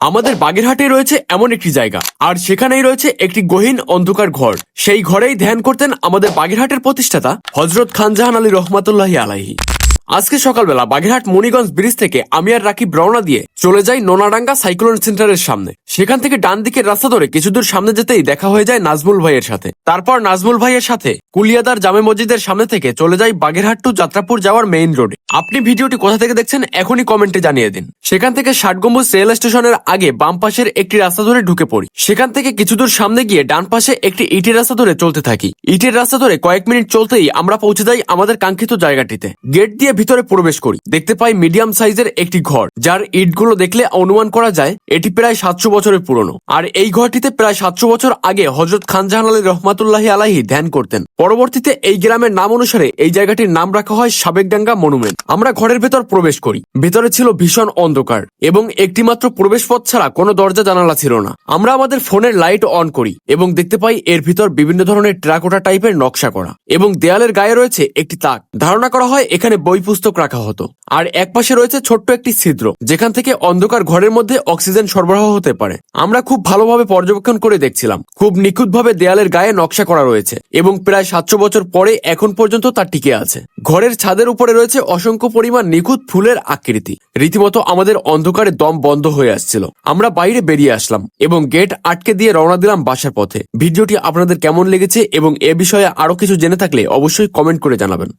আমাদের বাগেরহাটে রয়েছে এমন একটি জায়গা, আর সেখানেই রয়েছে একটি গহীন অন্ধকার ঘর। সেই ঘরেই ধ্যান করতেন আমাদের বাগেরহাটের প্রতিষ্ঠাতা হযরত খানজাহান আলী রহমাতুল্লাহি আলাইহি। আজকে সকালবেলা বাগেরহাট মণিগঞ্জ ব্রিজ থেকে আমি আর রাকিব রওনা দিয়ে চলে যাই নোনাডাঙ্গা সাইক্লোন সেন্টারের সামনে। সেখান থেকে ডান দিকের রাস্তা ধরে কিছু দূর সামনে যেতেই দেখা হয়ে যায় নাজমুল ভাইয়ের সাথে। তারপর নাজমুল ভাইয়ের সাথে কুলিয়াদার জামে মসজিদের সামনে থেকে চলে যাই বাগেরহাট টু যাত্রাপুর যাওয়ার মেইন রোডে। আপনি ভিডিওটি কোথা থেকে দেখছেন এখনই কমেন্টে জানিয়ে দিন। সেখান থেকে ৬০ গম্বুজ রেল স্টেশনের আগে বাম পাশের একটি রাস্তা ধরে ঢুকে পড়ি। সেখান থেকে কিছু দূর সামনে গিয়ে ডান পাশে একটি ইটের রাস্তা ধরে চলতে থাকি। ইটের রাস্তা ধরে কয়েক মিনিট চলতেই আমরা পৌঁছে যাই আমাদের কাঙ্ক্ষিত জায়গাটিতে। গেট দিয়ে ভিতরে প্রবেশ করি, দেখতে পাই মিডিয়াম সাইজের একটি ঘর, যার ইটগুলো দেখলে অনুমান করা যায় এটি প্রায় ৭০০ বছরের পুরনো। আর এই ঘরটিতে প্রায় ৭০০ বছর আগে হযরত খানজাহান আলী রহমাতুল্লাহি আলাইহি ধ্যান করতেন। পরবর্তীতে এই গ্রামের নাম অনুসারে এই জায়গাটির নাম রাখা হয় সাবেকডাঙ্গা মনুমেন্ট। আমরা ঘরের ভেতর প্রবেশ করি। ভেতরে ছিল ভীষণ অন্ধকার এবং একটি মাত্র প্রবেশ পথ ছাড়া কোনো দরজা জানালা ছিল না। আমরা আমাদের ফোনের লাইট অন করি এবং দেখতে পাই এর ভিতর বিভিন্ন ধরনের টেরাকোটা টাইপের নকশা করা এবং দেয়ালের গায়ে রয়েছে একটি তাক। ধারণা করা হয় এখানে বই পুস্তক রাখা হতো। আর একপাশে রয়েছে ছোট্ট একটি ছিদ্র, যেখান থেকে অন্ধকার ঘরের মধ্যে অক্সিজেন সরবরাহ হতে পারে। আমরা খুব ভালোভাবে পর্যবেক্ষণ করে দেখছিলাম। খুব নিখুঁতভাবে দেয়ালের গায়ে নকশা করা রয়েছে এবং প্রায় ৭০০ বছর পরে এখন পর্যন্ত তা টিকে আছে। ঘরের ছাদের উপরে রয়েছে অসংখ্য পরিমাণ নিখুঁত ফুলের আকৃতি। রীতিমতো আমাদের অন্ধকারে দম বন্ধ হয়ে আসছিল। আমরা বাইরে বেরিয়ে আসলাম এবং গেট আটকে দিয়ে রওনা দিলাম বাসার পথে। ভিডিওটি আপনাদের কেমন লেগেছে এবং এ বিষয়ে আরো কিছু জেনে থাকলে অবশ্যই কমেন্ট করে জানাবেন।